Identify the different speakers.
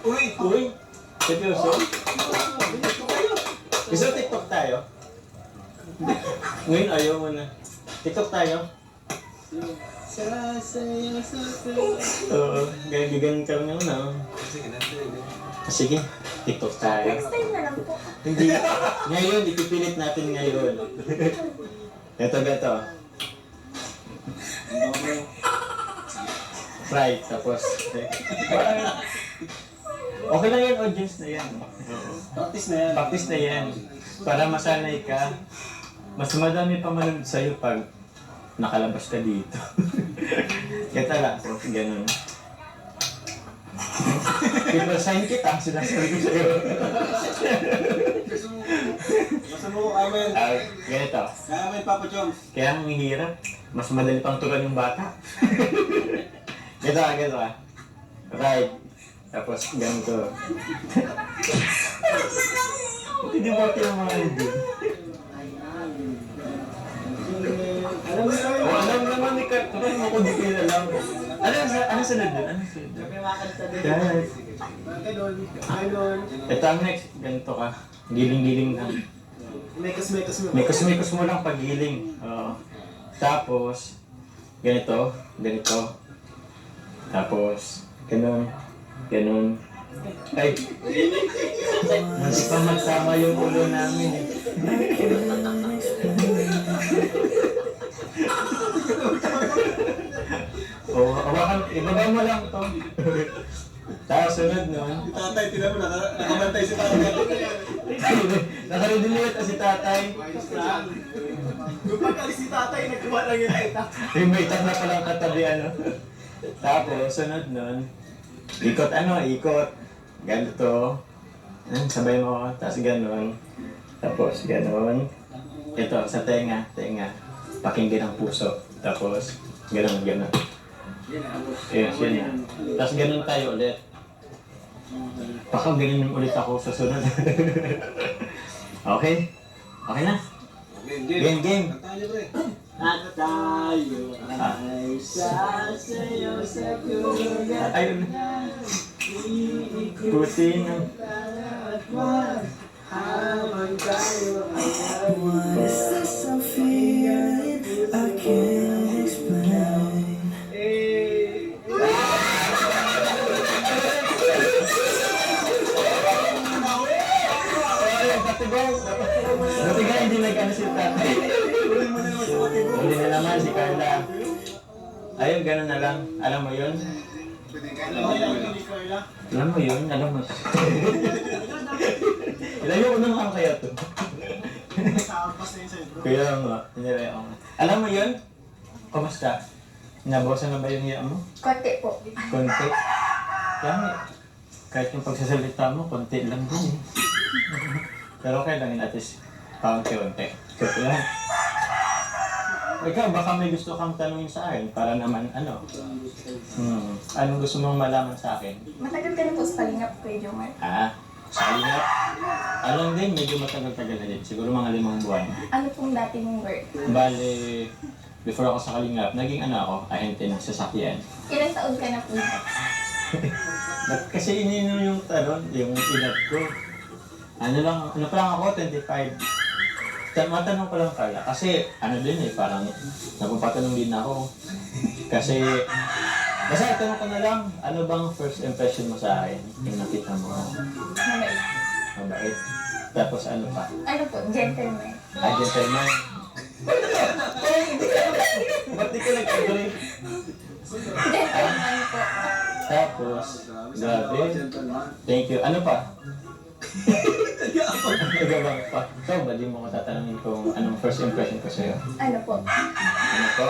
Speaker 1: Uy! Seryoso? Gusto TikTok tayo? Ngayon ayaw mo na. TikTok tayo? Oo, ganyan ka lang na. Sige, TikTok tayo.
Speaker 2: Next time na lang po.
Speaker 1: Hindi. Ngayon, ipipilit natin ngayon. Gato. Right, tapos. Okay lang yan, audience na yan.
Speaker 3: Practice na yan.
Speaker 1: Practice na yan. Para masanay ka. Mas madami pa manood sa'yo pag nakalabas ka dito. Kaya lang, so, ganun. People sign kita, sinasabi ko sa'yo.
Speaker 3: Gusto mo amin.
Speaker 1: Ganito.
Speaker 3: Amin, Papa Jones.
Speaker 1: Kaya ang hirap, mas madali pang turuan yung bata. Ganito ah. Right. Tapos ganito. Hindi mo yung mga hindi.
Speaker 3: Alam mo naman.
Speaker 1: Alam naman ni Kurt. Turuan mo kung di kayo alam. Ano sunod dun? Ano sunod dun? Guys.
Speaker 3: Ganon.
Speaker 1: Ito ang next. Ganito ka. Giling-giling lang. Mekos-mekos mo lang pag-giling. Oo. Tapos, ganito. Tapos, ganun. Ay! Hindi pa magsama yung ulo namin. Hawakan, ibaba mo lang to. Tapos sunod nun.
Speaker 3: Si tatay, tinan mo, nakabantay si tatay.
Speaker 1: Nakaridiliwit si tatay.
Speaker 3: Yung pag-alis si tatay, nagkuha lang yung itak.
Speaker 1: Yung may itak na palang katabi ano. Tapos sunod nun. Ikot. Ganito. Sabay mo. Tapos ganon. Tapos ganon. Ito, sa tenga. Pakinggan ang puso. Tapos ganon. Yes, yan yan. Tapos ganon tayo ulit. Baka ganon ulit ako sa sunod. Okay? Okay na? Game.
Speaker 3: At tayo ay sasayaw sa kugat.
Speaker 1: Ayun. Putin.
Speaker 3: Habang tayo ay awan.
Speaker 4: Is this a feeling I can't explain?
Speaker 1: Buti nga hindi nag-ano si tatay. Hindi na naman si Carla. Ayun, gano'n na lang. Alam mo yun? Alam mo. Ilayo ko naman kaya to. Kaya nga, nilaya ko nga. Alam mo yun? Kamusta? Nabawasan na ba yung hiya mo?
Speaker 2: Konti po.
Speaker 1: Konti. Kaya nga, kahit yung pagsasalita mo, konti lang din eh. Pero okay lang yun, at least paunti-unti. Joke lang. Ikaw, baka may gusto kang tanungin sa akin para naman anong gusto mong malaman sa akin?
Speaker 2: Matagal ka na po sa Kalingap, Kuya Jomar.
Speaker 1: Sa Kalingap? Alam din, medyo matagal-tagal na din. Siguro mga 5 buwan.
Speaker 2: Ano pong dati mong work?
Speaker 1: Bale, before ako sa Kalingap, naging ahente ng sasakyan.
Speaker 2: Ilang taon ka na po?
Speaker 1: Kasi ininom yung edad ko. Ano pa lang ako, 25. Matanong ko lang pala, kasi din parang napapatanong din ako. Kasi, basta tanong ko na lang, ano bang first impression mo sa akin? Yung nakita mo?
Speaker 2: Mabait.
Speaker 1: Mabait. Tapos ano pa?
Speaker 2: Ano po? Gentleman.
Speaker 1: Gentleman. Ba't di ka nag-agree?
Speaker 2: Gentleman po.
Speaker 1: Tapos, grabe. Thank you. Ano pa? Nagabang pa. Ikaw ba, di mo ko tatanungin kung anong first impression ko sa'yo?
Speaker 2: Ano po?
Speaker 1: Ano po?